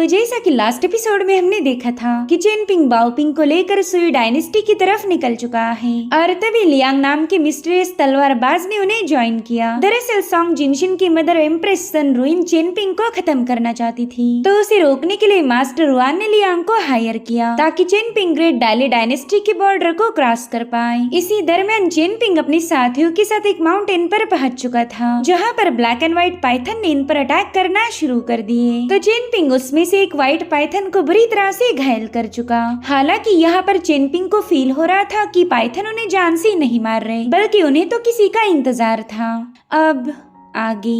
तो जैसा कि लास्ट एपिसोड में हमने देखा था कि चेनपिंग बाओपिंग को लेकर सुई डायनेस्टी की तरफ निकल चुका है और तभी लियांग नाम के मिस्टीरियस तलवारबाज ने उन्हें ज्वाइन किया। दरअसल सॉन्ग जिनशिन की मदर एम्प्रेस सन रुइन चेनपिंग को खत्म करना चाहती थी, तो उसे रोकने के लिए मास्टर रुआन ने लियांग को हायर किया ताकि चेनपिंग ग्रेट डायली डायनेस्टी के बॉर्डर को क्रॉस कर पाए। इसी दरमियान चेनपिंग अपने साथियों के साथ एक माउंटेन पर पहुंच चुका था जहाँ पर ब्लैक एंड व्हाइट पाइथन ने इन पर अटैक करना शुरू कर दिए। तो चेनपिंग उसमें से एक व्हाइट पाइथन को बुरी तरह से घायल कर चुका। हालांकि यहाँ पर चेनपिंग को फील हो रहा था कि पाइथन उन्हें जान से नहीं मार रहे, बल्कि उन्हें तो किसी का इंतजार था। अब आगे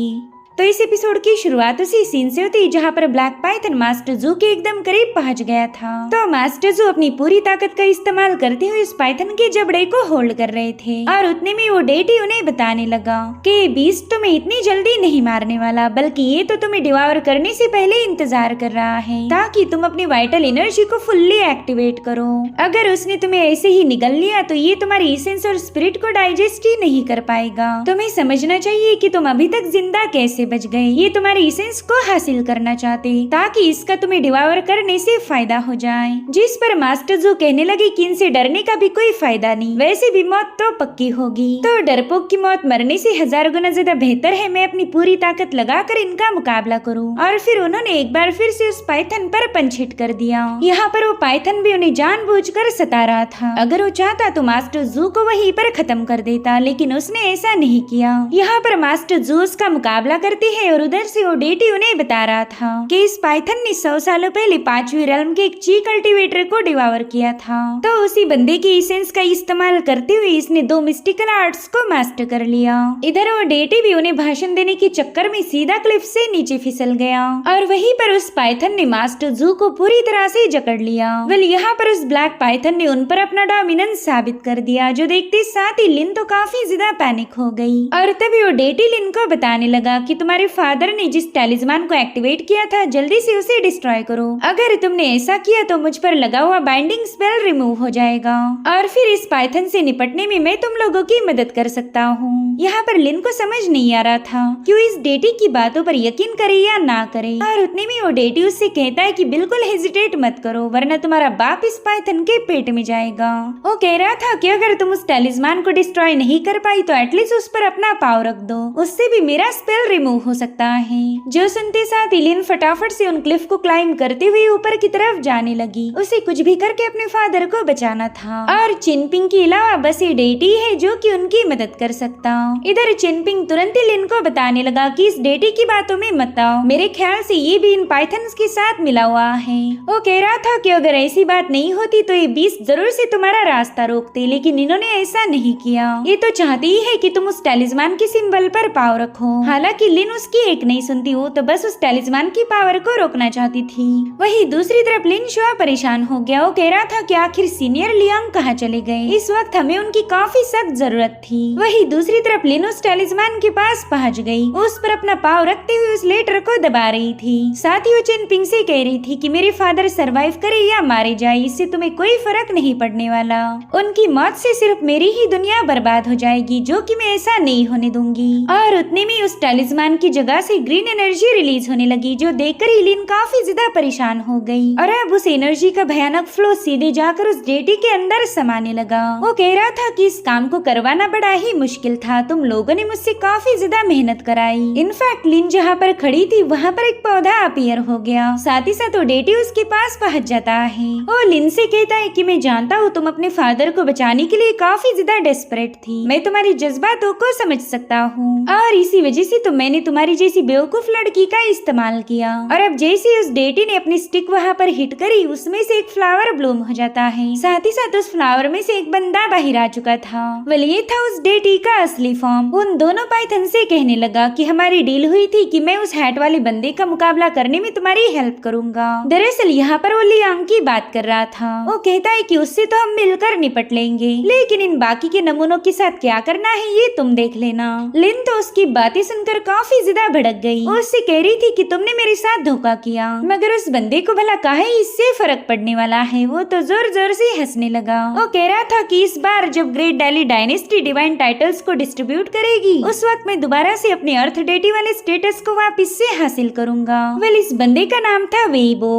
तो इस एपिसोड की शुरुआत उसी सीन से होती जहाँ पर ब्लैक पाइथन मास्टर जू के एकदम करीब पहुँच गया था। तो मास्टर जू अपनी पूरी ताकत का इस्तेमाल करते हुए उस पाइथन के जबड़े को होल्ड कर रहे थे और उतने में वो डेटी उन्हें बताने लगा कि बीस्ट तुम्हें इतनी जल्दी नहीं मारने वाला, बल्कि ये तो तुम्हें डिवावर करने से पहले इंतजार कर रहा है ताकि तुम अपनी वाइटल एनर्जी को फुल्ली एक्टिवेट करो। अगर उसने तुम्हें ऐसे ही निगल लिया तो ये तुम्हारी एसेंस और स्पिरिट को डाइजेस्ट ही नहीं कर पाएगा। तुम्हें समझना चाहिए कि तुम अभी तक जिंदा कैसे बच गए। ये तुम्हारी एसेंस को हासिल करना चाहते ताकि इसका तुम्हें डिवावर करने से फायदा हो जाए। जिस पर मास्टर जो कहने लगे कि इनसे डरने का भी कोई फायदा नहीं, वैसे भी मौत तो पक्की होगी। तो डरपोक की मौत मरने से 1000 गुना ज्यादा बेहतर है मैं अपनी पूरी ताकत लगाकर इनका मुकाबला करूं। और फिर उन्होंने एक बार फिर से उस पाइथन पर पंच हिट कर दिया। यहाँ पर वो पाइथन भी उन्हें जानबूझकर सता रहा था। अगर वो चाहता तो मास्टर जू को वहीं पर खत्म कर देता, लेकिन उसने ऐसा नहीं किया। यहाँ पर मास्टर जू उसका मुकाबला करते है और उधर से वो डेटी उन्हें बता रहा था कि इस पाइथन ने 100 सालों पहले 5वीं रेल्म के एक ची कल्टीवेटर को डिवावर किया था। तो उसी बंदे की एसेंस का इस्तेमाल करते हुए इसने 2 मिस्टिकल आर्ट्स को मास्टर कर लिया। इधर वो डेटी भी उन्हें भाषण देने के चक्कर में सीधा क्लिफ से नीचे फिसल गया और वहीं पर उस पाइथन ने मास्टर जू को पूरी तरह से जकड़ लिया। वेल यहाँ पर उस ब्लैक पाइथन ने उन पर अपना डोमिनेंस साबित कर दिया, जो देखते साथ ही लिन तो काफी ज्यादा पैनिक हो गई। और तभी वो डेटी लिन को बताने लगा कि तुम्हारे फादर ने जिस टैलिस्मान को एक्टिवेट किया था जल्दी से उसे डिस्ट्रॉय करो। अगर तुमने ऐसा किया तो मुझ पर लगा हुआ बाइंडिंग स्पेल रिमूव हो जाएगा और फिर इस पाइथन से निपटने में मैं तुम लोगों की मदद कर सकता हूँ। यहाँ पर लिन को समझ नहीं आ रहा था कि वो इस डेटी की बातों पर यकीन करे या ना करे। और उतने में वो डेटी उससे कहता है कि बिल्कुल हेजिटेट मत करो वरना तुम्हारा बाप इस पाइथन के पेट में जाएगा। वो कह रहा था कि अगर तुम उस टैलिस्मान को डिस्ट्रॉय नहीं कर पाई तो एटलीस्ट उस पर अपना पाव रख दो, उससे भी मेरा स्पेल रिमूव हो सकता है। जो सुनते साथ लिन फटाफट से उन क्लिफ को क्लाइंब करते हुए ऊपर की तरफ जाने लगी। उसे कुछ भी करके अपने फादर को बचाना था और चिनपिंग के अलावा बस ये डेटी है जो कि उनकी मदद कर सकता। इधर चिनपिंग तुरंत ही लिन को बताने लगा कि इस डेटी की बातों में मत आओ, मेरे ख्याल से ये भी इन पाइथन्स के साथ मिला हुआ है। वो कह रहा था कि अगर ऐसी बात नहीं होती तो ये बीस्ट जरूर से तुम्हारा रास्ता रोकते, लेकिन इन्होंने ऐसा नहीं किया। ये तो चाहती ही है कि तुम उस टैलिस्मान के सिंबल पर पाव रखो। हालांकि लिन उसकी एक नहीं सुनती, हो तो बस उस टैलिस्मान की पावर को रोकना चाहती थी। वही दूसरी तरफ लिन शुआ परेशान हो गया। वो कह रहा था कि आखिर सीनियर लियांग कहाँ चले गए, इस वक्त हमें उनकी काफी सख्त जरूरत थी। वही दूसरी तरफ लिन उस टैलिस्मान के पास पहुँच गई, उस पर अपना पाव रखते हुए उस लेटर को दबा रही थी। साथ ही वो चिनपिंग से कह रही थी कि मेरे फादर सरवाइव करे या मारे जाए इससे तुम्हें कोई फर्क नहीं पड़ने वाला, उनकी मौत से सिर्फ मेरी ही दुनिया बर्बाद हो जाएगी, जो कि मैं ऐसा नहीं होने दूंगी। और उतने में उस टैलिस्मान की जगह से ग्रीन एनर्जी रिलीज होने लगी, जो देखकर ही लिन काफी ज्यादा परेशान हो गई और अब उस एनर्जी का भयानक फ्लो सीधे जाकर उस डेटी के अंदर समाने लगा। वो कह रहा था कि इस काम को करवाना बड़ा ही मुश्किल था, तुम लोगों ने मुझसे काफी ज्यादा मेहनत कराई। इनफैक्ट लिन जहाँ पर खड़ी थी वहाँ पर एक पौधा अपीयर हो गया, साथ ही साथ वो डेटी उसके पास पहुँच जाता है। वो लिन से कहता है कि मैं जानता हूँ तुम अपने फादर को बचाने के लिए काफी ज्यादा डेस्परेट थी, मैं तुम्हारी जज्बातों को समझ सकता हूँ और इसी वजह से तो मैंने तुम्हारी जैसी बेवकूफ लड़की का इस्तेमाल किया। और अब जैसे उस डेटी ने अपनी स्टिक वहाँ पर हिट करी, उसमें से एक फ्लावर ब्लूम हो जाता है, साथ ही साथ उस फ्लावर में से एक बंदा बाहर आ चुका था। वेल ये था उस डेटी का असली फॉर्म। उन दोनों पाइथन से कहने लगा कि हमारी डील हुई थी कि मैं उस हैट वाले बंदे का मुकाबला करने में तुम्हारी हेल्प करूंगा। दरअसल यहाँ पर वो लियांग की बात कर रहा था। वो कहता है कि उससे तो हम मिलकर निपट लेंगे, लेकिन इन बाकी के नमूनों के साथ क्या करना है ये तुम देख लेना। लिन तो उसकी बातें सुनकर काफी काफी ज्यादा भड़क गई। वो उससे कह रही थी कि तुमने मेरे साथ धोखा किया, मगर उस बंदे को भला काहे इससे फर्क पड़ने वाला है। वो तो जोर जोर से हंसने लगा। वो कह रहा था कि इस बार जब great daily dynasty divine titles को डिस्ट्रीब्यूट करेगी, उस वक्त मैं दोबारा से अपने अर्थ डेटी वाले स्टेटस को वापस से हासिल करूंगा। वेल, इस बंदे का नाम था वेइबो।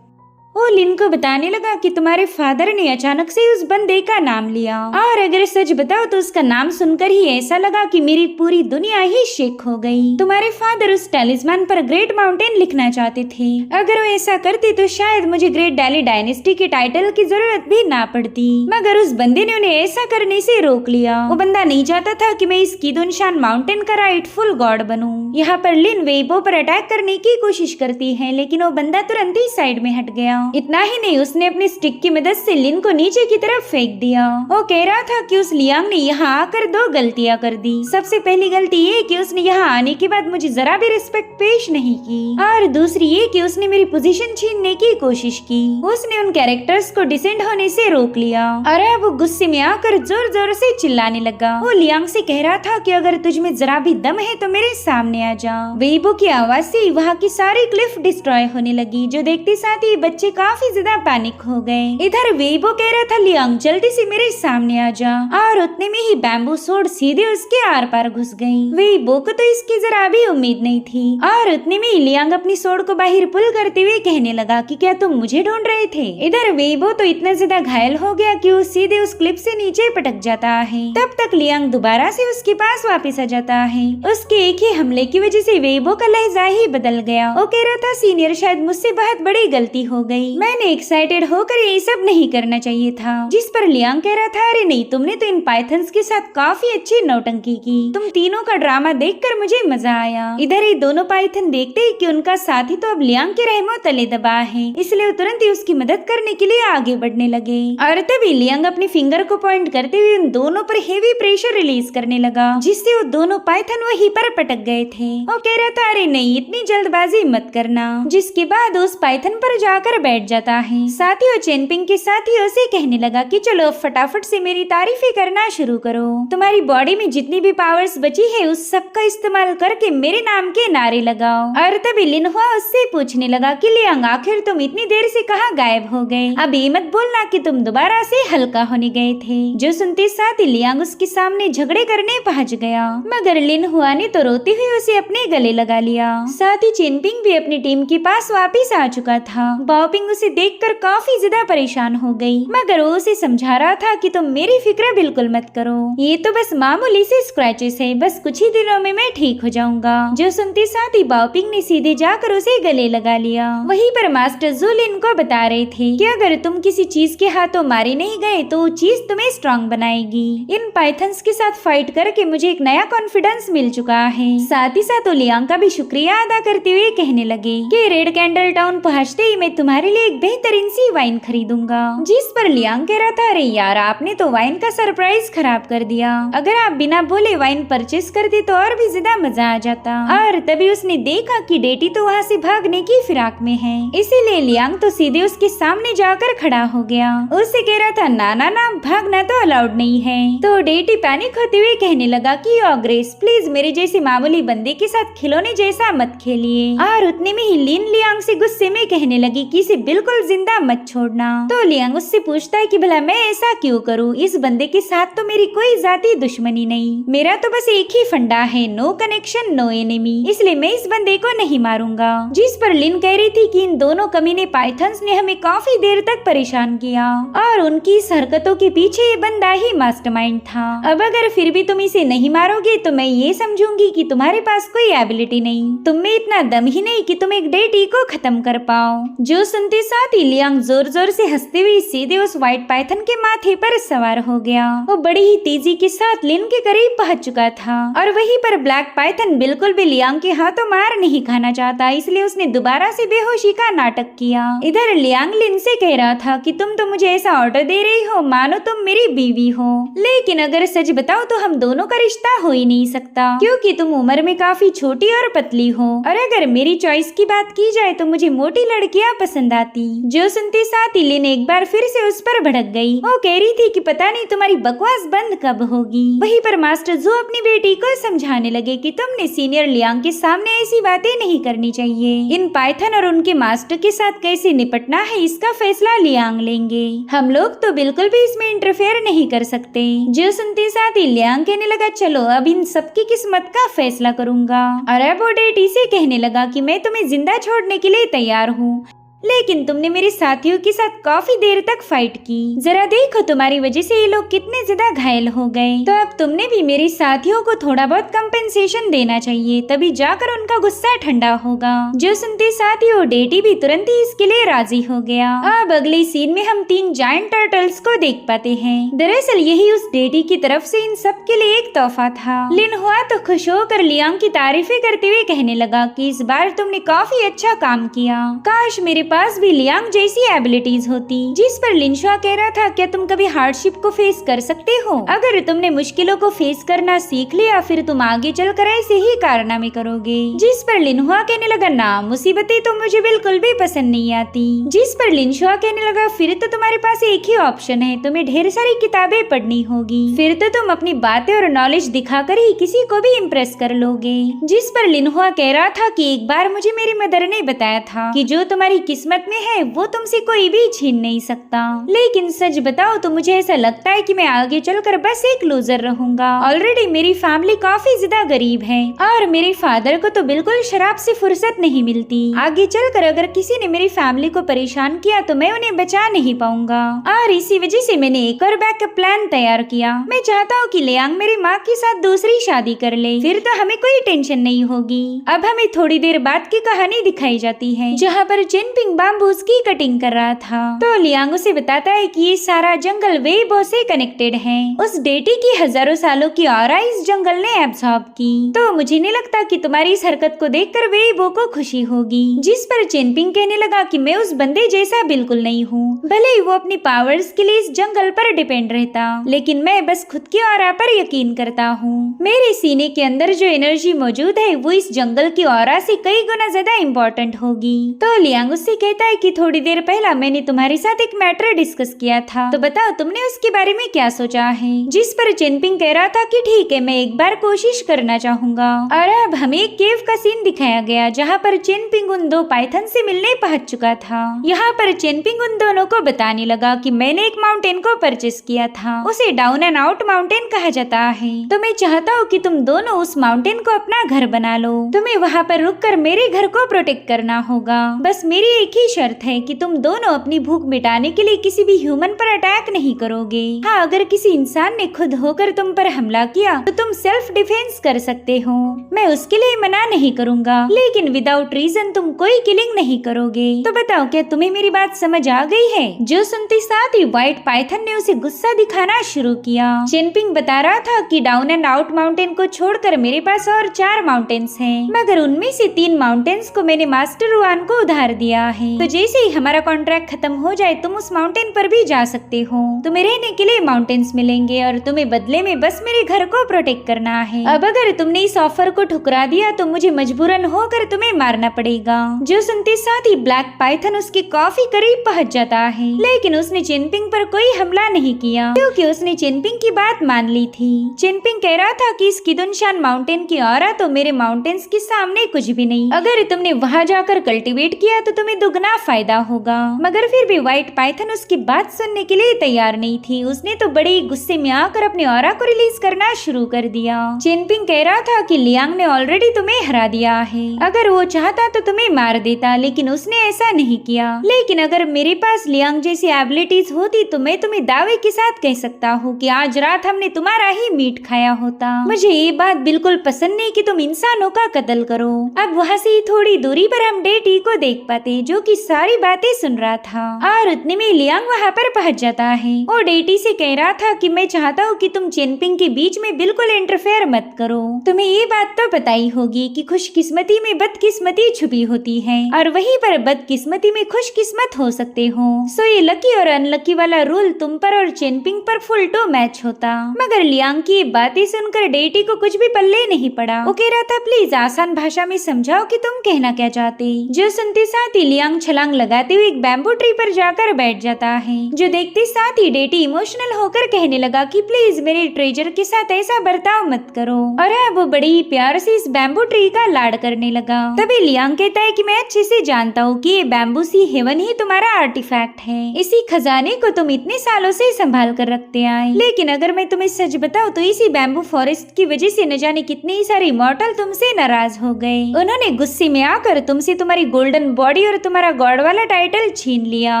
वो लिन को बताने लगा कि तुम्हारे फादर ने अचानक से उस बंदे का नाम लिया, और अगर सच बताओ तो उसका नाम सुनकर ही ऐसा लगा कि मेरी पूरी दुनिया ही शेक हो गई। तुम्हारे फादर उस टैलिस्मान पर ग्रेट माउंटेन लिखना चाहते थे। अगर वो ऐसा करते तो शायद मुझे ग्रेट डेली डायनेस्टी के टाइटल की जरूरत भी ना पड़ती, मगर उस बंदे ने उन्हें ऐसा करने से रोक लिया। वो बंदा नहीं चाहता था कि मैं इस कीदुनशान माउंटेन का राइटफुल गॉड बनूं। यहाँ पर लिन वेइबो पर अटैक करने की कोशिश करती है, लेकिन वो बंदा तुरंत ही साइड में हट गया। इतना ही नहीं, उसने अपनी स्टिक की मदद से लिन को नीचे की तरफ फेंक दिया। वो कह रहा था कि उस लियांग ने यहाँ आकर दो गलतियाँ कर दी। सबसे पहली गलती ये कि उसने यहाँ आने के बाद मुझे जरा भी रिस्पेक्ट पेश नहीं की, और दूसरी ये कि उसने मेरी पोजीशन छीनने की कोशिश की। उसने उन कैरेक्टर्स को डिसेंड होने से रोक लिया, और अब वो गुस्से में आकर जोर जोर से चिल्लाने लगा। वो लियांग से कह रहा था कि अगर तुझ में जरा भी दम है तो मेरे सामने आ जा। वेइबो की आवाज से वहाँ की सारी क्लिफ डिस्ट्रॉय होने लगी, जो देखते साथ ही बच्चे काफी ज्यादा पैनिक हो गए। इधर वेइबो कह रहा था लियांग जल्दी से मेरे सामने आ जा, और उतने में ही बैम्बू सोर्ड सीधे उसके आर पार घुस गई। वेइबो को तो इसकी जरा भी उम्मीद नहीं थी, और उतने में ही लियांग अपनी सोर्ड को बाहर पुल करते हुए कहने लगा कि क्या तुम मुझे ढूंढ रहे थे। इधर वेइबो तो इतना ज्यादा घायल हो गया कि वो सीधे उस क्लिप से नीचे पटक जाता है। तब तक लियांग दोबारा से उसके पास वापस आ जाता है। उसके एक ही हमले की वजह से वेइबो का लहजा ही बदल गया। वो कह रहा था सीनियर शायद मुझसे बहुत बड़ी गलती हो गई, मैंने एक्साइटेड होकर ये सब नहीं करना चाहिए था। जिस पर लियांग कह रहा था अरे नहीं, तुमने तो इन पाइथन्स के साथ काफी अच्छी नौटंकी की। तुम तीनों का ड्रामा देखकर मुझे मजा आया। इधर ये दोनों पाइथन देखते ही कि उनका साथी तो अब लियांग के रहमो तले दबा है, इसलिए वो तुरंत ही उसकी मदद करने के लिए आगे बढ़ने लगे। और तभी लियांग अपनी फिंगर को पॉइंट करते हुए उन दोनों पर हेवी प्रेशर रिलीज करने लगा, जिससे वो दोनों पाइथन वहीं पर पटक गए थे। वो कह रहा था अरे नहीं, इतनी जल्दबाजी मत करना, जिसके बाद उस पाइथन पर जाकर बैठ जाता है। साथ ही वो चेनपिंग के साथ ही उसे कहने लगा कि चलो फटाफट से मेरी तारीफें करना शुरू करो। तुम्हारी बॉडी में जितनी भी पावर्स बची है उस सब का इस्तेमाल करके मेरे नाम के नारे लगाओ। और तभी लिन हुआ उससे पूछने लगा कि लियांग आखिर तुम इतनी देर से कहाँ गायब हो गए। अब ये मत बोलना कि तुम दोबारा से हल्का होने गए थे। जो सुनते साथ ही लियांग उसके सामने झगड़े करने पहुंच गया, मगर लिन हुआ ने तो रोते हुए उसे अपने गले लगा लिया। साथ ही चेनपिंग भी अपनी टीम के पास वापिस आ चुका था। बाओपिंग उसे देखकर काफी ज्यादा परेशान हो गई, मगर वो उसे समझा रहा था कि तुम मेरी फिक्र बिल्कुल मत करो, ये तो बस मामूली से स्क्रैचेस है, बस कुछ ही दिनों में मैं ठीक हो जाऊंगा। जो सुनते साथ ही बाओपिंग ने सीधे जाकर उसे गले लगा लिया। वहीं पर मास्टर जू लिन को बता रहे थे कि अगर तुम किसी चीज के हाथों मारे नहीं गए तो वो चीज तुम्हें स्ट्रॉन्ग बनाएगी। इन पाइथन्स के साथ फाइट करके मुझे एक नया कॉन्फिडेंस मिल चुका है। साथ ही साथ लियांग का भी शुक्रिया अदा करते हुए कहने लगे कि रेड कैंडल टाउन पहुँचते ही मैं तुम्हारे लिए एक बेहतरीन सी वाइन खरीदूंगा। जिस पर लियांग कह रहा था अरे यार, आपने तो वाइन का सरप्राइज खराब कर दिया। अगर आप बिना बोले वाइन परचेस करते तो और भी ज्यादा मजा आ जाता। और तभी उसने देखा कि डेटी तो वहाँ से भागने की फिराक में है, इसीलिए लियांग तो सीधे उसके सामने जाकर खड़ा हो गया। उससे कह रहा था ना ना ना, भागना तो अलाउड नहीं है। तो डेटी पैनिक होते हुए कहने लगा कि योर ग्रेस प्लीज मेरे जैसे मामूली बंदे के साथ खिलौने जैसा मत खेलिए। और उतने में ही लिन लियांग से गुस्से में कहने लगी कि इसे बिल्कुल जिंदा मत छोड़ना। तो लियांग उससे पूछता है कि भला मैं ऐसा क्यों करूं, इस बंदे के साथ तो मेरी कोई जाती दुश्मनी नहीं, मेरा तो बस एक ही फंडा है, नो कनेक्शन नो एनिमी, इसलिए मैं इस बंदे को नहीं मारूंगा। जिस पर लिन कह रही थी कि इन दोनों कमीने पाइथन्स ने हमें काफी देर तक परेशान किया, और उनकी इस हरकतों के पीछे ये बंदा ही मास्टरमाइंड था। अब अगर फिर भी तुम इसे नहीं मारोगे तो मैं ये समझूंगी कि तुम्हारे पास कोई एबिलिटी नहीं, तुम में इतना दम ही नहीं कि तुम एक डेटी को खत्म कर पाओ। जो सुनते साथ ही लियांग जोर जोर से हंसते हुए सीधे उस व्हाइट पाइथन के माथे पर सवार हो गया। वो बड़ी ही तेजी के साथ लिन के करीब पहुंच चुका था, और वहीं पर ब्लैक पाइथन बिल्कुल भी लियांग के हाथों मार नहीं खाना चाहता, इसलिए उसने दोबारा से बेहोशी का नाटक किया। इधर लियांग लिन से कह रहा था कि तुम तो मुझे ऐसा ऑर्डर दे रही हो मानो तुम मेरी बीवी हो, लेकिन अगर सच बताओ तो हम दोनों का रिश्ता हो ही नहीं सकता, क्योंकि तुम उम्र में काफी छोटी और पतली हो, और अगर मेरी चॉइस की बात की जाए तो मुझे मोटी लड़कियां पसंद आती। जो सुनते साथ ही लिन एक बार फिर से उस पर भड़क गई। वो कह रही थी कि पता नहीं तुम्हारी बकवास बंद कब होगी। वहीं पर मास्टर जो अपनी बेटी को समझाने लगे कि तुमने सीनियर लियांग के सामने ऐसी बातें नहीं करनी चाहिए। इन पाइथन और उनके मास्टर के साथ कैसे निपटना है इसका फैसला लियांग लेंगे। हम लोग तो बिल्कुल भी इसमें इंटरफेयर नहीं कर सकते। जो सुनते साथ ही लियांग कहने लगा चलो अब इन सबकी किस्मत का फैसला करूंगा। और अब वो डेटी से कहने लगा कि मैं तुम्हें जिंदा छोड़ने के लिए तैयार हूँ, लेकिन तुमने मेरे साथियों के साथ काफी देर तक फाइट की। जरा देखो तुम्हारी वजह से ये लोग कितने ज्यादा घायल हो गए। तो अब तुमने भी मेरे साथियों को थोड़ा बहुत कंपेंसेशन देना चाहिए, तभी जाकर उनका गुस्सा ठंडा होगा। जो सुनते साथ ही वो डेटी भी तुरंत ही इसके लिए राजी हो गया। अब अगले सीन में हम 3 जायंट टर्टल्स को देख पाते हैं। दरअसल यही उस डेटी की तरफ से इन सब के लिए एक तोहफा था। लिन हुआ तो खुश होकर लियांग की तारीफें करते हुए कहने लगा कि इस बार तुमने काफी अच्छा काम किया। काश मेरे पास भी लियांग जैसी एबिलिटीज होती। जिस पर लिनशुआ कह रहा था क्या तुम कभी हार्डशिप को फेस कर सकते हो? अगर तुमने मुश्किलों को फेस करना सीख लिया फिर तुम आगे चलकर ऐसे ही कारनामे करोगे। जिस पर लिनहुआ कहने लगा ना, मुसीबतें तो मुझे बिल्कुल भी पसंद नहीं आती। जिस पर लिनशुआ कहने लगा फिर तो तुम्हारे पास एक ही ऑप्शन है, तुम्हें ढेर सारी किताबें पढ़नी होगी, फिर तो तुम अपनी बातें और नॉलेज दिखाकर ही किसी को भी इम्प्रेस कर लोगे। जिस पर लिनहुआ कह रहा था कि एक बार मुझे मेरी मदर ने बताया था कि जो तुम्हारी किस्मत में है वो तुमसे कोई भी छीन नहीं सकता। लेकिन सच बताओ तो मुझे ऐसा लगता है कि मैं आगे चलकर बस एक लूजर रहूंगा। ऑलरेडी मेरी फैमिली काफी ज्यादा गरीब है और मेरे फादर को तो बिल्कुल शराब से फुर्सत नहीं मिलती। आगे चलकर अगर किसी ने मेरी फैमिली को परेशान किया तो मैं उन्हें बचा नहीं पाऊंगा। और इसी वजह से मैंने एक और बैकअप प्लान तैयार किया। मैं चाहता हूँ कि लियांग मेरी माँ के साथ दूसरी शादी कर ले, फिर तो हमें कोई टेंशन नहीं होगी। अब हमें थोड़ी देर बाद की कहानी दिखाई जाती है जहाँ पर चेनपिंग बाम्बूस की कटिंग कर रहा था। तो लियांग उसे बताता है कि ये सारा जंगल वेइबो से कनेक्टेड है। उस डेटी की हजारों सालों की ऑरा इस जंगल ने एब्सॉर्ब की। तो मुझे नहीं लगता कि तुम्हारी इस हरकत को देखकर वेइबो को खुशी होगी। जिस पर चेनपिंग कहने लगा कि मैं उस बंदे जैसा बिल्कुल नहीं हूँ, भले ही वो अपनी पावर्स के लिए इस जंगल पर डिपेंड रहता, लेकिन मैं बस खुद की ऑरा पर यकीन करता हूँ। मेरे सीने के अंदर जो एनर्जी मौजूद है वो इस जंगल की ऑरा से कई गुना ज्यादा इम्पोर्टेंट होगी। तो लियांग उससे कहता है कि थोड़ी देर पहला मैंने तुम्हारे साथ एक मैटर डिस्कस किया था, तो बताओ तुमने उसके बारे में क्या सोचा है? जिस पर चेनपिंग कह रहा था कि ठीक है मैं एक बार कोशिश करना चाहूंगा। और अब हमें एक केव का सीन दिखाया गया जहाँ पर चेनपिंग उन 2 पाइथन से मिलने पहुंच चुका था। यहाँ पर चेनपिंग उन दोनों को बताने लगा कि मैंने एक माउंटेन को परचेस किया था, उसे डाउन एंड आउट माउंटेन कहा जाता है। तो मैं चाहता हूँ कि तुम दोनों उस माउंटेन को अपना घर बना लो। तुम्हें वहाँ पर रुककर मेरे घर को प्रोटेक्ट करना होगा। बस मेरी एक ही शर्त है कि तुम दोनों अपनी भूख मिटाने के लिए किसी भी ह्यूमन पर अटैक नहीं करोगे। हाँ, अगर किसी इंसान ने खुद होकर तुम पर हमला किया तो तुम सेल्फ डिफेंस कर सकते हो, मैं उसके लिए मना नहीं करूंगा, लेकिन विदाउट रीजन तुम कोई किलिंग नहीं करोगे। तो बताओ क्या तुम्हें मेरी बात समझ आ गई है? जो सुनते साथ ही व्हाइट पाइथन ने उसे गुस्सा दिखाना शुरू किया। चेनपिंग बता रहा था कि डाउन एंड आउट माउंटेन को छोड़कर मेरे पास और 4 माउंटेन्स हैं, मगर उनमें से 3 माउंटेन्स को मैंने मास्टर रुआन को उधार दिया है। तो जैसे ही हमारा कॉन्ट्रैक्ट खत्म हो जाए तुम उस माउंटेन पर भी जा सकते हो। तुम्हें रहने के लिए माउंटेन्स मिलेंगे और तुम्हें बदले में बस मेरे घर को प्रोटेक्ट करना है। अब अगर तुमने इस ऑफर को ठुकरा दिया तो मुझे मजबूरन होकर तुम्हें मारना पड़ेगा। जो सुनते साथ ही ब्लैक पाइथन उसके काफी करीब पहुंच जाता है, लेकिन उसने चेनपिंग पर कोई हमला नहीं किया क्योंकि उसने चेनपिंग की बात मान ली थी। चेनपिंग कह रहा था कि इस किदुनशान माउंटेन की ऑरा तो मेरे माउंटेन्स के सामने कुछ भी नहीं। अगर तुमने वहाँ जाकर कल्टीवेट किया तो तुम्हें दुगना फायदा होगा। मगर फिर भी व्हाइट पाइथन उसकी बात सुनने के लिए तैयार नहीं थी। उसने तो बड़े ही गुस्से में आकर अपने ऑरा को रिलीज करना शुरू कर दिया। चेनपिंग कह रहा था कि लियांग ने ऑलरेडी तुम्हें हरा दिया है, अगर वो चाहता तो तुम्हें मार देता, लेकिन उसने ऐसा नहीं किया। लेकिन अगर मेरे पास लियांग जैसी एबिलिटीज होती तो मैं तुम्हें दावे के साथ कह सकता हूँ कि आज रात हमने तुम्हारा ही मीट खाया होता। मुझे ये बात बिल्कुल पसंद नहीं कि तुम इंसानों का कत्ल करो। अब वहाँ से ही थोड़ी दूरी पर हम डेटी को देख पाते जो कि सारी बातें सुन रहा था और उतने में लियांग वहाँ पर पहुँच जाता है। वो डेटी से कह रहा था कि मैं चाहता हूँ कि तुम चेनपिंग के बीच में बिल्कुल इंटरफेयर मत करो। तुम्हें ये बात तो पता ही होगी कि खुशकिस्मती में बदकिस्मती छुपी होती है और वहीं पर बदकिस्मती में खुशकिस्मत हो सकते हो। सो ये लकी और अनलकी वाला रूल तुम पर और चेनपिंग पर फुल टू मैच होता। मगर लियांग की बातें सुनकर डेटी को कुछ भी पल्ले नहीं पड़ा। वो कह रहा था प्लीज आसान भाषा में समझाओ कि तुम कहना क्या चाहते। जो सुनते साथ ही लियांग छलांग लगाते हुए एक बैम्बू ट्री पर जाकर बैठ जाता है, जो देखते साथ ही डेटी इमोशनल होकर कहने लगा कि प्लीज मेरे ट्रेजर के साथ ऐसा बर्ताव मत करो। और अब वो बड़ी ही प्यार से इस बैम्बू ट्री का लाड करने लगा। तभी लियांग कहता है कि मैं अच्छे से जानता हूँ कि ये बैम्बू सी हेवन ही तुम्हारा आर्टिफैक्ट है। इसी खजाने को तुम इतने सालों से संभाल कर रखते आए, लेकिन अगर मैं तुम्हें सच बताऊँ तो इसी बैम्बू फॉरेस्ट की वजह से न जाने कितने ही सारे इमॉर्टल तुमसे नाराज हो गए। उन्होंने गुस्से में आकर तुमसे तुम्हारी गोल्डन बॉडी और तुम्हारा गॉड वाला टाइटल छीन लिया।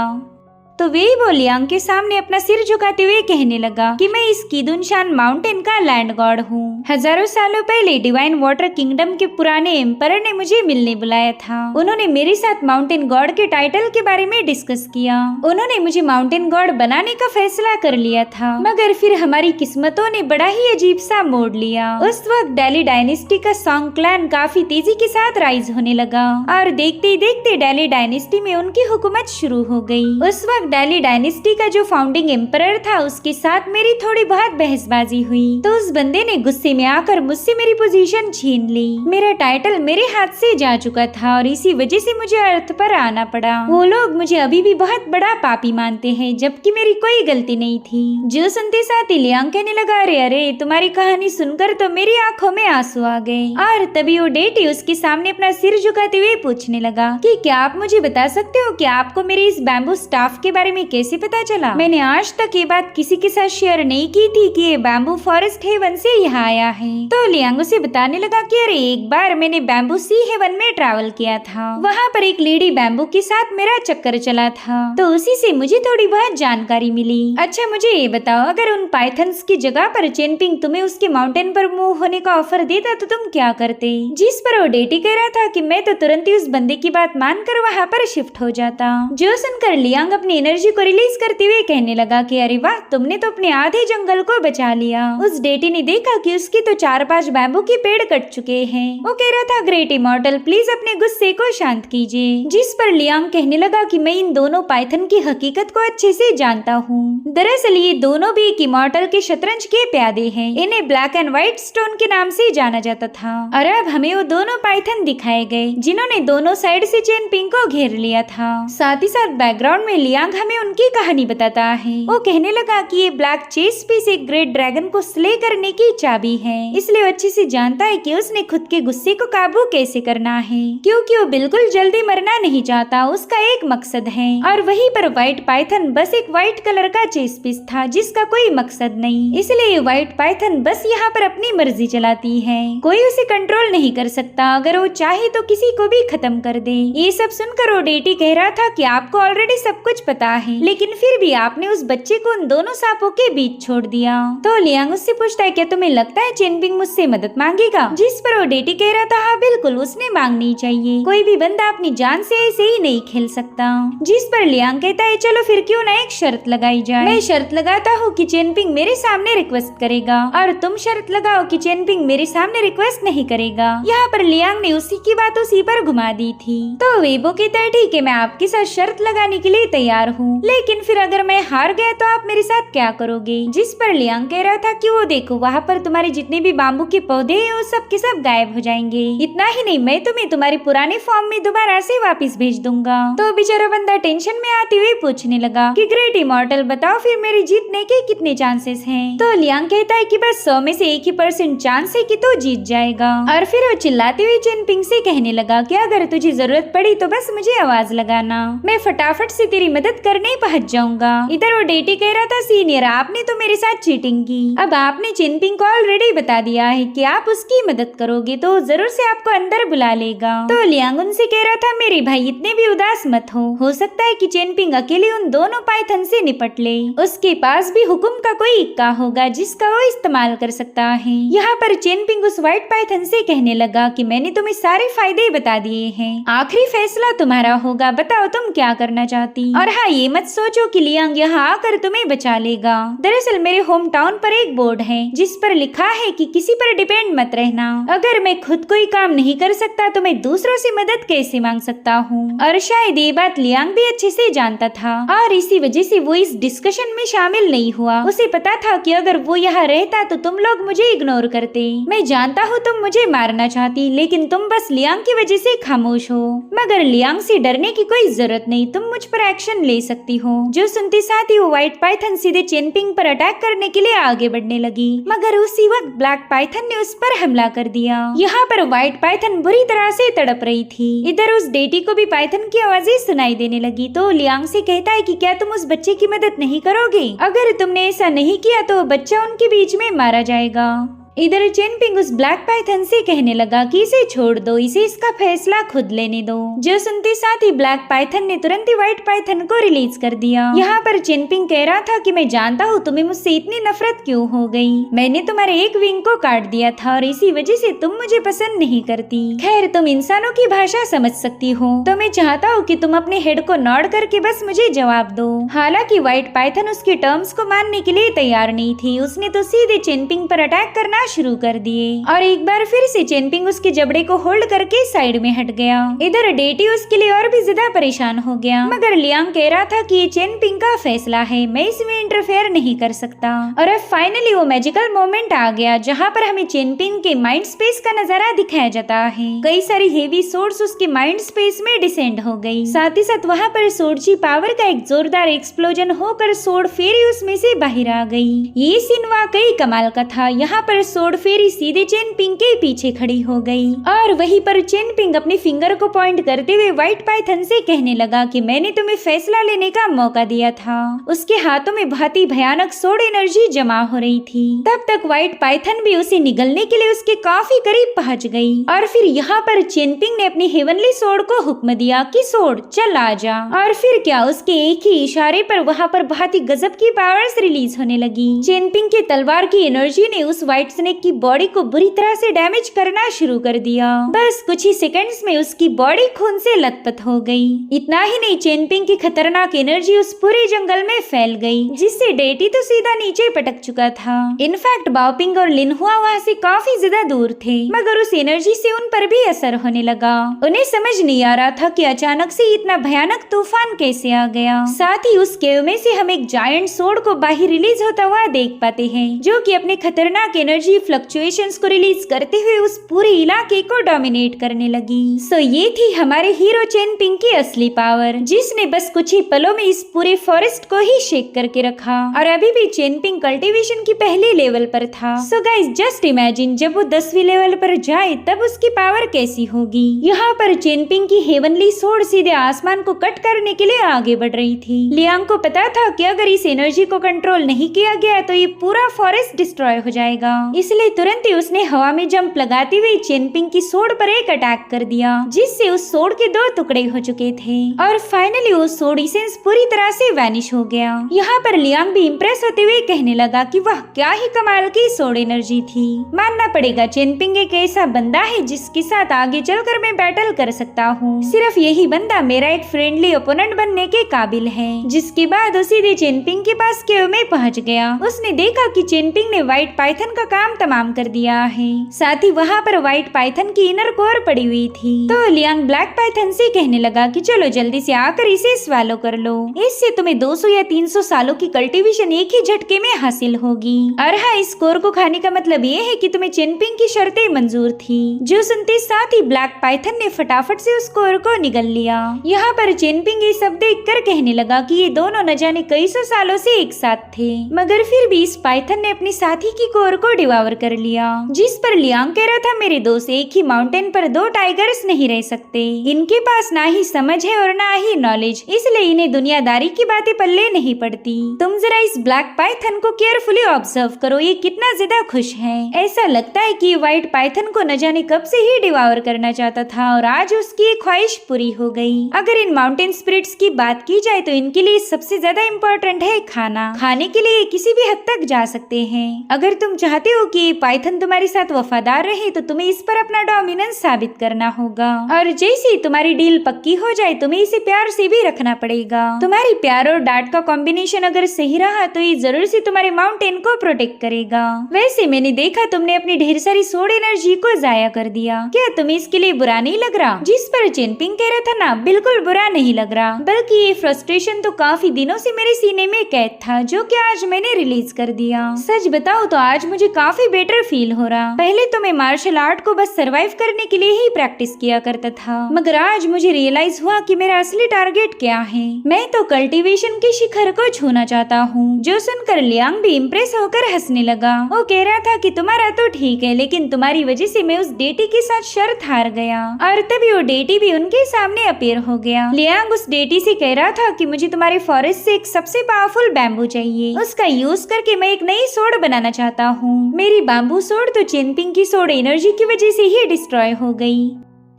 तो वे वो लियांग के सामने अपना सिर झुकाते हुए कहने लगा कि मैं इस कीदुनशान माउंटेन का लैंड गॉड हूँ। हजारों सालों पहले डिवाइन वाटर किंगडम के पुराने एम्परर ने मुझे मिलने बुलाया था। उन्होंने मेरे साथ माउंटेन गॉड के टाइटल के बारे में डिस्कस किया। उन्होंने मुझे माउंटेन गॉड बनाने का फैसला कर लिया था, मगर फिर हमारी किस्मतों ने बड़ा ही अजीब सा मोड़ लिया। उस वक्त डेली डायनेस्टी का सॉन्ग क्लैन काफी तेजी के साथ राइज होने लगा और देखते ही देखते डेली डायनेस्टी में उनकी हुकूमत शुरू हो गई। उस वक्त डेली डायनेस्टी का जो फाउंडिंग एम्परर था उसके साथ मेरी थोड़ी बहुत बहसबाजी हुई, तो उस बंदे ने गुस्से में आकर मुझसे मेरी पोजीशन छीन ली। मेरा टाइटल मेरे हाथ से जा चुका था और इसी वजह से मुझे अर्थ पर आना पड़ा। वो लोग मुझे अभी भी बहुत बड़ा पापी मानते हैं, जबकि मेरी कोई गलती नहीं थी। जो सुनते साथ लियांग कहने लगा, अरे अरे तुम्हारी कहानी सुनकर तो मेरी आंखों में आंसू आ गए। और तभी वो डेटी उसके सामने अपना सिर झुकाते हुए पूछने लगा कि क्या आप मुझे बता सकते हो कि आपको मेरे इस बैम्बू स्टाफ के बारे में कैसे पता चला? मैंने आज तक ये बात किसी के साथ शेयर नहीं की थी कि ये बैम्बू फॉरेस्ट हेवन से यहाँ आया है। तो लियांग उसे बताने लगा कि अरे एक बार मैंने बैम्बू सी हेवन में ट्रैवल किया था, वहाँ पर एक लेडी बैम्बू के साथ मेरा चक्कर चला था, तो उसी से मुझे थोड़ी बहुत जानकारी मिली। अच्छा मुझे ये बताओ, अगर उन पाइथन्स की जगह पर चेनपिंग तुम्हें उसके माउंटेन पर मूव होने का ऑफर देता तो तुम क्या करते? जिस पर वो डेटी कह रहा था कि मैं तो तुरंत ही उस बंदे की बात मानकर वहाँ पर शिफ्ट हो जाता। जो सुनकर लियांग अपनी एनर्जी को रिलीज करते हुए कहने लगा कि अरे वाह, तुमने तो अपने आधे जंगल को बचा लिया। उस डेटी ने देखा कि उसकी तो 4-5 बैम्बू के पेड़ कट चुके हैं। वो कह रहा था, ग्रेट इमॉर्टल प्लीज अपने गुस्से को शांत कीजिए। जिस पर लियांग कहने लगा कि मैं इन दोनों पाइथन की हकीकत को अच्छे से जानता हूँ। दरअसल ये दोनों भी एक इमॉर्टल के शतरंज के प्यादे हैं। इन्हें ब्लैक एंड व्हाइट स्टोन के नाम से जाना जाता था। और अब हमें वो दोनों पाइथन दिखाए गए जिन्होंने दोनों साइड से चेनपिंग को घेर लिया था। साथ ही साथ बैकग्राउंड में लियांग हमें उनकी कहानी बताता है। वो कहने लगा कि ये ब्लैक चेस पीस एक ग्रेट ड्रैगन को स्ले करने की चाबी है, इसलिए अच्छे से जानता है कि उसने खुद के गुस्से को काबू कैसे करना है, क्योंकि वो बिल्कुल जल्दी मरना नहीं चाहता। उसका एक मकसद है और वहीं पर व्हाइट पाइथन बस एक व्हाइट कलर का चेस पीस था जिसका कोई मकसद नहीं। इसलिए व्हाइट पाइथन बस यहाँ पर अपनी मर्जी चलाती है, कोई उसे कंट्रोल नहीं कर सकता। अगर वो चाहे तो किसी को भी खत्म कर दे। ये सब सुनकर वो डेटी कह रहा था कि आपको ऑलरेडी सब कुछ पता है, लेकिन फिर भी आपने उस बच्चे को उन दोनों सांपों के बीच छोड़ दिया। तो लियांग उससे पूछता है, क्या तुम्हें लगता है चेनपिंग मुझसे मदद मांगेगा? जिस पर वो डेटी कह रहा था, हाँ बिल्कुल, उसने मांगनी चाहिए। कोई भी बंदा अपनी जान से ऐसे ही नहीं खेल सकता। जिस पर लियांग कहता है, चलो फिर क्यों ना एक शर्त लगाई जाए। मैं शर्त लगाता हूँ कि चेनपिंग मेरे सामने रिक्वेस्ट करेगा और तुम शर्त लगाओ कि चेनपिंग मेरे सामने रिक्वेस्ट नहीं करेगा। यहाँ पर लियांग ने उसी की बात उसी पर घुमा दी थी। तो वेबो कहता है, ठीक है, मैं आपके साथ शर्त लगाने के लिए तैयार हूँ, लेकिन फिर अगर मैं हार गया तो आप मेरे साथ क्या करोगे? जिस पर लियांग कह रहा था कि वो देखो, वहाँ पर तुम्हारे जितने भी बाम्बू के पौधे हैं वो सब के सब गायब हो जाएंगे। इतना ही नहीं, मैं तुम्हें तुम्हारे पुराने फॉर्म में दोबारा से वापस भेज दूंगा। तो बेचारा बंदा टेंशन में आते हुए पूछने लगा कि ग्रेट इमॉर्टल बताओ फिर मेरे जीतने के कितने चांसेस हैं? तो लियांग कहता है कि बस 100 में से 1% चांस है कि तू जीत जाएगा। और फिर वो चिल्लाते हुए चेनपिंग से कहने लगा कि अगर तुझे जरूरत पड़ी तो बस मुझे आवाज लगाना, मैं फटाफट से तेरी मदद करने पहुंच जाऊंगा। इधर वो डेटी कह रहा था, सीनियर आपने तो मेरे साथ चीटिंग की। अब आपने चेनपिंग को ऑलरेडी बता दिया है कि आप उसकी मदद करोगे तो जरूर से आपको अंदर बुला लेगा। तो लियांग उनसे कह रहा था, मेरे भाई इतने भी उदास मत हो सकता है कि चेनपिंग अकेले उन दोनों पाइथन से निपट ले। उसके पास भी हुक्म का कोई इक्का होगा जिसका वो इस्तेमाल कर सकता है। यहाँ पर चेनपिंग उस व्हाइट पाइथन से कहने लगा कि मैंने तुम्हें सारे फायदे बता दिए हैं, आखिरी फैसला तुम्हारा होगा, बताओ तुम क्या करना चाहती। और हाँ, ये मत सोचो कि लियांग यहाँ आकर तुम्हें बचा लेगा। दरअसल मेरे होम टाउन पर एक बोर्ड है जिस पर लिखा है कि किसी पर डिपेंड मत रहना। अगर मैं खुद कोई काम नहीं कर सकता तो मैं दूसरों से मदद कैसे मांग सकता हूँ। और शायद ये बात लियांग भी अच्छे से जानता था और इसी वजह से वो इस डिस्कशन में शामिल नहीं हुआ। उसे पता था कि अगर वो यहाँ रहता तो तुम लोग मुझे इग्नोर करते। मैं जानता हूँ तुम मुझे मारना चाहती, लेकिन तुम बस लियांग की वजह से खामोश हो। मगर लियांग से डरने की कोई जरूरत नहीं, तुम मुझ पर एक्शन ले सकती हो। जो सुनते साथ ही वो व्हाइट पाइथन सीधे चेनपिंग पर अटैक करने के लिए आगे बढ़ने लगी, मगर उसी वक्त ब्लैक पाइथन ने उस पर हमला कर दिया। यहाँ पर व्हाइट पाइथन बुरी तरह से तड़प रही थी। इधर उस डेटी को भी पाइथन की आवाजें सुनाई देने लगी तो लियांग से कहता है कि क्या तुम उस बच्चे की मदद नहीं करोगे? अगर तुमने ऐसा नहीं किया तो बच्चा उनके बीच में मारा जाएगा। इधर चेनपिंग उस ब्लैक पाइथन से कहने लगा कि इसे छोड़ दो, इसे इसका फैसला खुद लेने दो। जो सुनते साथ ही ब्लैक पाइथन ने तुरंत ही व्हाइट पाइथन को रिलीज कर दिया। यहाँ पर चेनपिंग कह रहा था कि मैं जानता हूँ तुम्हें मुझसे इतनी नफरत क्यों हो गई। मैंने तुम्हारे एक विंग को काट दिया था और इसी वजह से तुम मुझे पसंद नहीं करती। खैर तुम इंसानों की भाषा समझ सकती हो, तो मैं चाहता हूँ कि तुम अपने हेड को नॉड करके बस मुझे जवाब दो। हालांकि व्हाइट पाइथन उसके टर्म्स को मानने के लिए तैयार नहीं थी। उसने तो सीधे चेनपिंग पर अटैक करना शुरू कर दिए और एक बार फिर से चेनपिंग उसके जबड़े को होल्ड करके साइड में हट गया। इधर डेटी उसके लिए और भी ज्यादा परेशान हो गया, मगर लियांग कह रहा था कि ये चेनपिंग का फैसला है, मैं इसमें इंटरफेयर नहीं कर सकता। और अब फाइनली वो मैजिकल मोमेंट आ गया जहाँ पर हमें चेनपिंग के माइंड स्पेस का नजारा दिखाया जाता है। कई सारी हेवी सोर्स उसके माइंड स्पेस में डिसेंड हो गई। साथ ही साथ वहाँ पर सोर्ची पावर का एक जोरदार एक्सप्लोजन होकर सोर्ड फेरी उसमें से बाहर आ गई। ये सीन वाकई कमाल का था। यहाँ पर सोर्ड फेरी सीधे चेनपिंग के पीछे खड़ी हो गई और वहीं पर चेनपिंग अपने फिंगर को पॉइंट करते हुए व्हाइट पाइथन से कहने लगा कि मैंने तुम्हें फैसला लेने का मौका दिया था। उसके हाथों में बहुत ही भयानक सोड एनर्जी जमा हो रही थी। तब तक व्हाइट पाइथन भी उसे निगलने के लिए उसके काफी करीब पहुंच गई और फिर यहाँ पर चेनपिंग ने अपनी हेवनली सोड को हुक्म दिया कि सोड चल आ जा। और फिर क्या, उसके एक ही इशारे पर वहाँ पर बहुत ही गजब की पावर्स रिलीज होने लगी। चेनपिंग के तलवार की एनर्जी ने उस व्हाइट स्नेक की बॉडी को बुरी तरह से डैमेज करना शुरू कर दिया। बस कुछ ही सेकंड्स में उसकी बॉडी खून से लथपथ हो गई। इतना ही नहीं, चेनपिंग की खतरनाक एनर्जी उस पूरे जंगल में फैल गई, जिससे डेटी तो सीधा नीचे पटक चुका था। इनफैक्ट बाओपिंग और लिनहुआ वहाँ से काफी ज्यादा दूर थे, मगर उस एनर्जी से उन पर भी असर होने लगा। उन्हें समझ नहीं आ रहा था कि अचानक से इतना भयानक तूफान कैसे आ गया। साथ ही उस केव में से हम एक जायंट सोर्ड को बाहर रिलीज होता हुआ देख पाते हैं, जो कि अपने खतरनाक एनर्जी फ्लक्चुएशंस को रिलीज करते हुए उस पूरे इलाके को डोमिनेट करने लगी। सो ये थी हमारे हीरो चेनपिंग की असली पावर, जिसने बस कुछ ही पलों में इस पूरे फॉरेस्ट को ही शेक करके रखा। और अभी भी चेनपिंग कल्टीवेशन की पहली लेवल पर था। सो गाइस जस्ट इमेजिन, जब वो 10वीं लेवल पर जाए तब उसकी पावर कैसी होगी। यहाँ पर चेनपिंग की हेवनली सोर्ड सीधे आसमान को कट करने के लिए आगे बढ़ रही थी। लियांग को पता था कि अगर इस एनर्जी को कंट्रोल नहीं किया गया तो ये पूरा फॉरेस्ट डिस्ट्रॉय हो जाएगा, इसलिए तुरंत ही उसने हवा में जंप लगाते हुए चेनपिंग की सोर्ड पर एक अटैक कर दिया, जिससे उस सोर्ड के 2 टुकड़े हो चुके थे और फाइनली वो सोर्ड एसेंस पूरी तरह से वैनिश हो गया। यहाँ पर लियांग भी इम्प्रेस होते हुए कहने लगा कि वाह, क्या ही कमाल की सोर्ड एनर्जी थी। मानना पड़ेगा, चेनपिंग एक ऐसा बंदा है जिसके साथ आगे चलकर मैं बैटल कर सकता हूँ। सिर्फ यही बंदा मेरा एक फ्रेंडली ओपोनेंट बनने के काबिल है। जिसके बाद वो सीधे चेनपिंग के पास केव में पहुँच गया। उसने देखा कि चेनपिंग ने व्हाइट पाइथन का काम तमाम कर दिया है। साथ ही वहाँ पर व्हाइट पाइथन की इनर कोर पड़ी हुई थी। तो लियांग ब्लैक पाइथन से कहने लगा कि चलो जल्दी से आकर इसे स्वालो कर लो, इससे तुम्हें 200 या 300 सालों की कल्टीवेशन एक ही झटके में हासिल होगी। और हाँ, इस कोर को खाने का मतलब ये है कि तुम्हें चेनपिंग की शर्तें मंजूर थी। जो सुनते साथ ही ब्लैक पाइथन ने फटाफट से उस कोर को निगल लिया। यहाँ पर चेनपिंग ये सब देख कर कहने लगा कि ये दोनों न जाने कई सौ सालों से एक साथ थे, मगर फिर भी इस पाइथन ने अपनी साथी की कोर को डिवावर कर लिया। जिस पर लियांग कह रहा था, मेरे दोस्त, एक ही माउंटेन पर 2 टाइगर्स नहीं रह सकते। इनके पास ना ही समझ है और ना ही नॉलेज, इसलिए इन्हें दुनियादारी की बातें पल्ले नहीं पड़ती। तुम जरा इस ब्लैक पाइथन को केयरफुली ऑब्जर्व करो, ये कितना ज्यादा खुश है। ऐसा लगता है कि व्हाइट पाइथन को न जाने कब से ही डिवावर करना चाहता था और आज उसकी ख्वाहिश पूरी हो गई। अगर इन माउंटेन स्पिरिट्स की बात की जाए तो इनके लिए सबसे ज्यादा इम्पोर्टेंट है खाना। खाने के लिए किसी भी हद तक जा सकते हैं। अगर तुम चाहते हो कि ये पाइथन तुम्हारे साथ वफादार रहे तो तुम्हें इस पर अपना डोमिनेंस साबित करना होगा, और जैसे ही तुम्हारी डील पक्की हो जाए तुम्हें इसे प्यार से भी रखना पड़ेगा। तुम्हारी प्यार और डांट का कॉम्बिनेशन अगर सही रहा तो ये जरूर से तुम्हारे माउंटेन को प्रोटेक्ट करेगा। वैसे मैंने देखा तुमने अपनी ढेर सारी सोड एनर्जी को जाया कर दिया, क्या तुम्हें इसके लिए बुरा नहीं लग रहा? जिस पर चेनपिंग कह रहा था ना, बिल्कुल बुरा नहीं लग रहा, बल्कि ये फ्रस्ट्रेशन तो काफी दिनों से मेरे सीने में कैद था, जो कि आज मैंने रिलीज कर दिया। सच बताओ तो आज मुझे काफी बेटर फील हो रहा। पहले तो मैं मार्शल आर्ट को बस सरवाइव करने के लिए ही प्रैक्टिस किया करता था, मगर आज मुझे रियलाइज हुआ कि मेरा असली टारगेट क्या है। मैं तो कल्टीवेशन के शिखर को छूना चाहता हूँ। जो सुनकर लियांग भी इम्प्रेस होकर हंसने लगा। वो कह रहा था कि तुम्हारा तो ठीक है, लेकिन तुम्हारी वजह से मैं उस डेटी के साथ शर्त हार गया। और तभी वो डेटी भी उनके सामने अपीयर हो गया। लियांग उस डेटी से कह रहा था कि मुझे तुम्हारे फॉरेस्ट से एक सबसे पावरफुल बैम्बू चाहिए, उसका यूज करके मैं एक नई सोड बनाना चाहता हूँ। मेरी बैम्बू सोड तो चेनपिंग की सोड एनर्जी की वजह से ही डिस्ट्रॉय हो गई।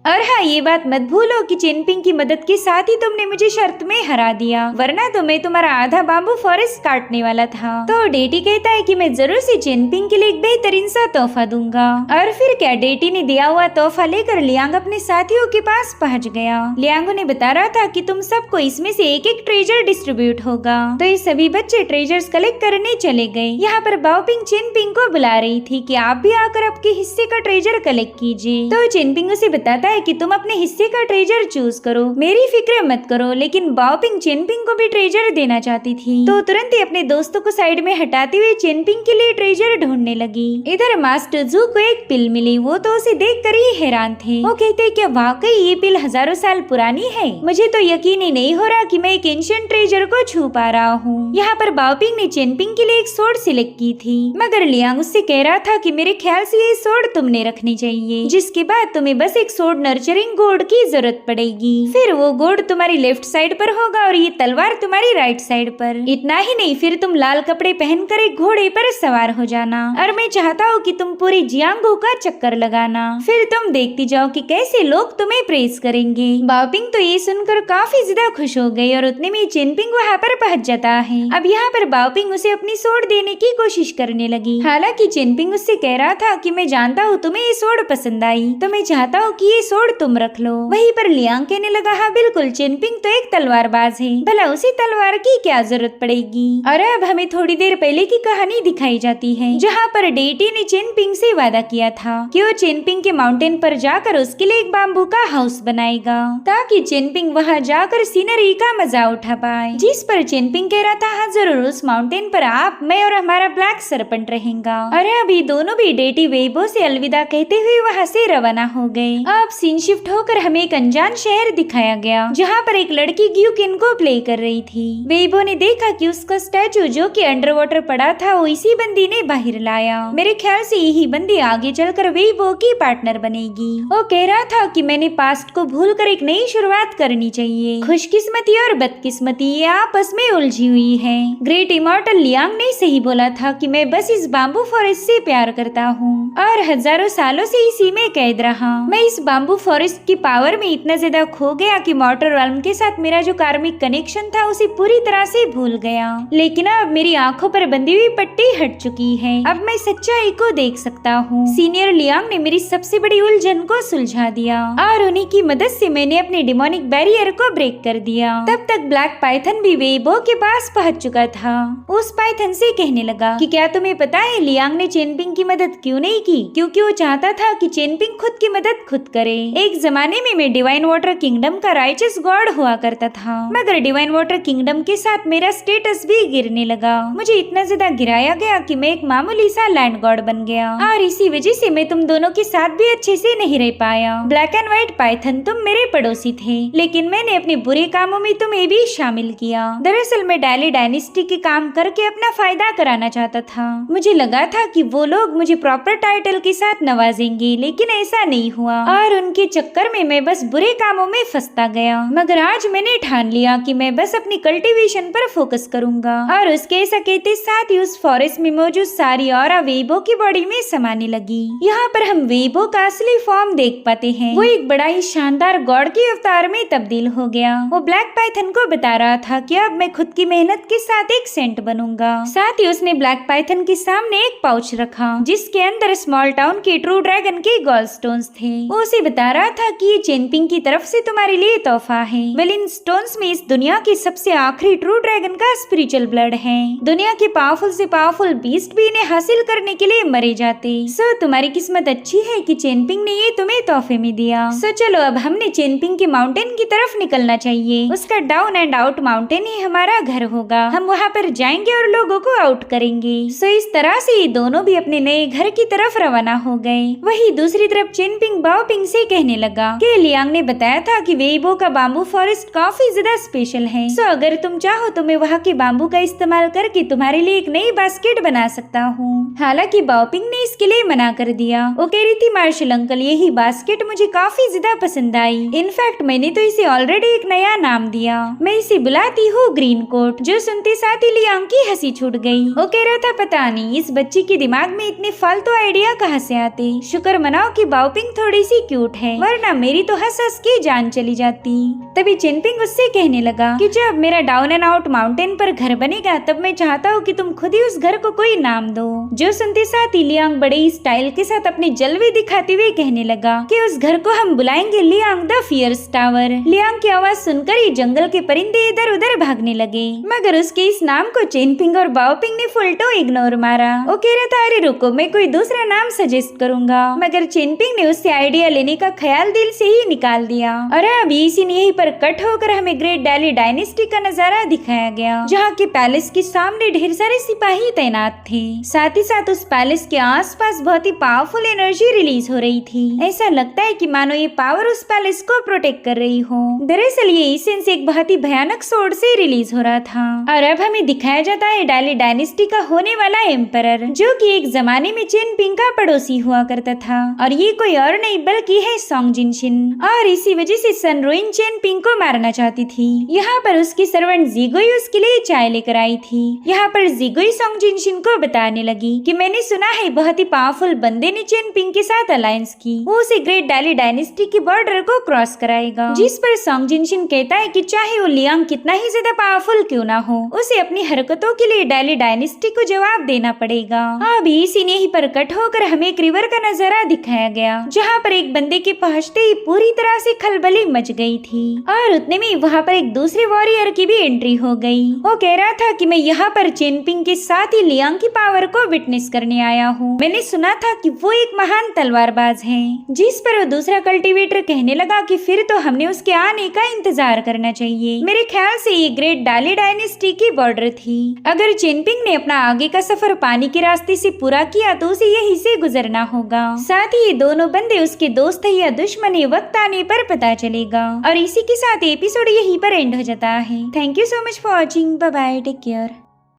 और हाँ, ये बात मत भूलो कि चेनपिंग की मदद के साथ ही तुमने मुझे शर्त में हरा दिया, वरना तो मैं तुम्हारा आधा बाम्बू फॉरेस्ट काटने वाला था। तो डेटी कहता है कि मैं जरूर से चेनपिंग के लिए एक बेहतरीन सा तोहफा दूंगा। और फिर क्या, डेटी ने दिया हुआ तोहफा लेकर लियांग अपने साथियों के पास पहुंच गया। लियांग उन्हें बता रहा था कि तुम सबको इसमें से एक एक ट्रेजर डिस्ट्रीब्यूट होगा। तो ये सभी बच्चे ट्रेजर्स कलेक्ट करने चले गए। यहाँ पर बाओपिंग चेनपिंग को बुला रही थी कि आप भी आकर आपके हिस्से का ट्रेजर कलेक्ट कीजिए। तो चेनपिंग उसे बताता है कि तुम अपने हिस्से का ट्रेजर चूज करो, मेरी फिक्र मत करो। लेकिन बाओपिंग चेनपिंग को भी ट्रेजर देना चाहती थी, तो तुरंत ही अपने दोस्तों को साइड में हटाते हुए चेनपिंग के लिए ट्रेजर ढूंढने लगी। इधर मास्टर जू को एक पिल मिली, वो तो उसे देखकर ही हैरान थे। वो कहते क्या वाकई ये पिल हजारों साल पुरानी है? मुझे तो यकीन ही नहीं हो रहा कि मैं एक एंशिएंट ट्रेजर को छू पा रहा हूँ। यहाँ पर बाओपिंग ने चेनपिंग के लिए एक सोड सिलेक्ट की थी, मगर लियांग उससे कह रहा था कि मेरे ख्याल से ये सोड तुमने रखनी चाहिए, जिसके बाद तुम्हें बस एक सोड नर्चरिंग गोर्ड की जरूरत पड़ेगी। फिर वो गोर्ड तुम्हारी लेफ्ट साइड पर होगा और ये तलवार तुम्हारी राइट साइड पर। इतना ही नहीं, फिर तुम लाल कपड़े पहनकर एक घोड़े पर सवार हो जाना, और मैं चाहता हूँ कि तुम पूरी जियांगो का चक्कर लगाना। फिर तुम देखती जाओ कि कैसे लोग तुम्हें प्रेज करेंगे। बाओपिंग तो ये सुनकर काफी ज्यादा खुश हो गई, और उतने में चेनपिंग वहाँ पर पहुँच जाता है। अब यहाँ पर बाओपिंग उसे अपनी सोड देने की कोशिश करने लगी। हालांकि चेनपिंग उससे कह रहा था कि मैं जानता हूँ तुम्हें ये सोड पसंद आई, तो मैं चाहता हूँ कि ये सोड तुम रख लो। वहीं पर लियांग कहने लगा, हाँ बिल्कुल, चेनपिंग तो एक तलवारबाज है, भला उसे तलवार की क्या जरूरत पड़ेगी। और अब हमें थोड़ी देर पहले की कहानी दिखाई जाती है, जहाँ पर डेटी ने चेनपिंग से वादा किया था कि वो चेनपिंग के माउंटेन पर जाकर उसके लिए एक बाम्बू का हाउस बनाएगा, ताकि चेनपिंग वहाँ जाकर सीनरी का मजा उठा पाए। जिस पर चेनपिंग कह रहा था, हाँ जरूर, उस माउंटेन पर आप, मैं और हमारा ब्लैक सरपंट रहेगा। और अभी दोनों भी डेटी वेइबो से अलविदा कहते हुए वहाँ से रवाना हो गए। अब सीन शिफ्ट होकर हमें एक अनजान शहर दिखाया गया, जहाँ पर एक लड़की ग्यूकिन को प्ले कर रही थी। वेइबो ने देखा कि उसका स्टैचू जो कि अंडर वाटर पड़ा था, वो इसी बंदी ने बाहर लाया। मेरे ख्याल से यही बंदी आगे चलकर वेइबो की पार्टनर बनेगी। वो कह रहा था कि मैंने पास्ट को भूलकर एक नई शुरुआत करनी चाहिए। खुशकिस्मती और बदकिस्मती ये आपस में उलझी हुई है। ग्रेट इमॉर्टल लियांग ने सही बोला था कि मैं बस इस बाम्बू फॉरेस्ट से प्यार करता हूँ, और हजारों सालों से इसी में कैद रहा। मैं इस बाम्बू फॉरेस्ट की पावर में इतना ज्यादा खो गया कि मॉर्टर रेल्म के साथ मेरा जो कार्मिक कनेक्शन था उसे पूरी तरह से भूल गया। लेकिन अब मेरी आंखों पर बंधी हुई पट्टी हट चुकी है, अब मैं सच्चाई को देख सकता हूँ। सीनियर लियांग ने मेरी सबसे बड़ी उलझन को सुलझा दिया, और उन्हीं की मदद से मैंने अपने डिमोनिक बैरियर को ब्रेक कर दिया। तब तक ब्लैक पाइथन भी वेइबो के पास पहुँच चुका था। उस पाइथन से कहने लगा कि क्या तुम्हें पता है लियांग ने चेनपिंग की मदद क्यों नहीं की? क्योंकि वो चाहता था कि चेनपिंग खुद की मदद खुद करे। एक जमाने में मैं डिवाइन वाटर किंगडम का राइचस गॉड हुआ करता था, मगर डिवाइन वाटर किंगडम के साथ मेरा स्टेटस भी गिरने लगा। मुझे इतना ज्यादा गिराया गया कि मैं एक मामूली सा लैंड गॉड बन गया, और इसी वजह से मैं तुम दोनों के साथ भी अच्छे से नहीं रह पाया। ब्लैक एंड व्हाइट पाइथन, तुम मेरे पड़ोसी थे, लेकिन मैंने अपने बुरे कामों में तुम्हें भी शामिल किया। दरअसल मैं डाली डायनेस्टी के काम करके अपना फायदा कराना चाहता था। मुझे लगा था कि वो लोग मुझे प्रॉपर टाइटल के साथ नवाजेंगे, लेकिन ऐसा नहीं हुआ, और उनके चक्कर में मैं बस बुरे कामों में फंसता गया, मगर आज मैंने ठान लिया कि मैं बस अपनी कल्टीवेशन पर फोकस करूंगा। और उसके ऐसा कहते साथ ही उस फॉरेस्ट में मौजूद सारी ऑरा वेइबो की बॉडी में समाने लगी। यहाँ पर हम वेइबो का असली फॉर्म देख पाते हैं। वो एक बड़ा ही शानदार गॉड के अवतार में तब्दील हो गया। वो ब्लैक पाइथन को बता रहा था कि अब मैं खुद की मेहनत के साथ एक सेंट बनूंगा। साथ ही उसने ब्लैक पाइथन के सामने एक पाउच रखा जिसके अंदर स्मॉल टाउन के ट्रू ड्रैगन के गोल्ड स्टोन्स थे। वो उसे बता रहा था कि ये चेनपिंग की तरफ से तुम्हारे लिए तोहफा है। वेल, इन स्टोन्स में इस दुनिया के सबसे आखिरी ट्रू ड्रैगन का स्पिरिचुअल ब्लड है। दुनिया के पावरफुल से पावरफुल बीस्ट भी इन्हें हासिल करने के लिए मरे जाते। सो तुम्हारी किस्मत अच्छी है कि चेनपिंग ने ये तुम्हें तोहफे में दिया। सो चलो अब हमने चेनपिंग के माउंटेन की तरफ निकलना चाहिए। उसका डाउन एंड आउट माउंटेन ही हमारा घर होगा। हम वहाँ पर जाएंगे और लोगों को आउट करेंगे। सो इस तरह से ये दोनों भी अपने नए घर की तरफ रवाना हो गए। वही दूसरी तरफ चेनपिंग बाओपिंग से कहने लगा कि लियांग ने बताया था कि वेइबो का बाम्बू फॉरेस्ट काफी ज्यादा स्पेशल है। सो अगर तुम चाहो तो मैं वहाँ के बाम्बू का इस्तेमाल करके तुम्हारे लिए एक नई बास्केट बना सकता हूँ। हालांकि बाओपिंग ने इसके लिए मना कर दिया। वो कह रही थी मार्शल अंकल यही बास्केट मुझे काफी ज्यादा पसंद आई। इनफैक्ट मैंने तो इसे ऑलरेडी एक नया नाम दिया। मैं इसे बुलाती हूँ ग्रीन कोट। जो सुनते साथ ही लियांग की हंसी छूट गई। वो कह रहा था पता नहीं इस बच्ची के दिमाग में इतने फालतू आइडिया कहाँ से आते। शुक्र मनाओ कि बाओपिंग थोड़ी सी क्यूट है, वरना मेरी तो हंस हंस की जान चली जाती। तभी चेनपिंग उससे कहने लगा कि जब मेरा डाउन एंड आउट माउंटेन पर घर बनेगा तब मैं चाहता हूँ कि तुम खुद ही उस घर को कोई नाम दो। जो सुनते साथ ही लियांग बड़े ही स्टाइल के साथ अपने जलवे दिखाते हुए कहने लगा कि उस घर को हम बुलाएंगे Liang the fierce tower. Liang की आवाज सुनकर ही जंगल के परिंदे इधर उधर भागने लगे, मगर उसके इस नाम को चेनपिंग और बाओपिंग ने फुलटो इग्नोर मारा। वो कह रहा था अरे रुको मैं कोई दूसरा नाम सजेस्ट करूंगा, मगर चेनपिंग ने उससे आइडिया लेने का ख्याल दिल से ही निकाल दिया। और अब इसी ने यहीं पर कट होकर हमें ग्रेट डैली डायनेस्टी का नजारा दिखाया गया, जहाँ के पैलेस के सामने ढेर सारे सिपाही तैनात थे। साथ ही साथ उस पैलेस के आसपास बहुत ही पावरफुल एनर्जी रिलीज हो रही थी। ऐसा लगता है कि मानो ये पावर उस पैलेस को प्रोटेक्ट कर रही हो। दरअसल ये एसेंस एक बहुत ही भयानक सोर्ड से रिलीज हो रहा था। और अब हमें दिखाया जाता है डैली डायनेस्टी का होने वाला एम्परर, जो कि एक जमाने में चेनपिंग का पड़ोसी हुआ करता था। और ये कोई और नहीं बल्कि है सोंग जिनशिन। और इसी वजह से सनरुइन चेनपिंग को मारना चाहती थी। यहाँ पर उसकी सर्वेंट जिगोई उसके लिए चाय लेकर आई थी। यहाँ पर जिगोई सोंग जिनशिन को बताने लगी कि मैंने सुना है बहुत ही पावरफुल बंदे ने चेनपिंग के साथ अलायंस की। वो उसे ग्रेट डैली डायनेस्टी के बॉर्डर को क्रॉस कराएगा। जिस पर सोंग जिनशिन कहता है कि चाहे वो लियांग कितना ही ज्यादा पावरफुल क्यों ना हो, उसे अपनी हरकतों के लिए डैली डायनेस्टी को जवाब देना पड़ेगा। अभी इसी ने ही पर कट होकर हमें एक रिवर का नजारा दिखाया गया, जहाँ पर एक बंदे के पहुंचते ही पूरी तरह से खलबली मच गई थी। और उतने में वहाँ पर एक दूसरे वॉरियर की भी एंट्री हो गई। वो कह रहा था कि मैं यहाँ पर चेनपिंग के साथ ही लियांग की पावर को विटनेस करने आया हूँ। मैंने सुना था कि वो एक महान तलवारबाज है। जिस पर वो दूसरा कल्टीवेटर कहने लगा कि फिर तो हमने उसके आने का इंतजार करना चाहिए। मेरे ख्याल से ये ग्रेट डैली डायनेस्टी की बॉर्डर थी। अगर चेनपिंग ने अपना आगे का सफर पानी के रास्ते से पूरा किया तो उसे यहीं से गुजरना होगा। साथ ही ये दोनों बंदे उसके दोस्त है या दुश्मन है, वक्त आने पर पता चलेगा। और इसी के साथ एपिसोड यहीं पर एंड हो जाता है। Thank you so much for watching. Bye bye, take care.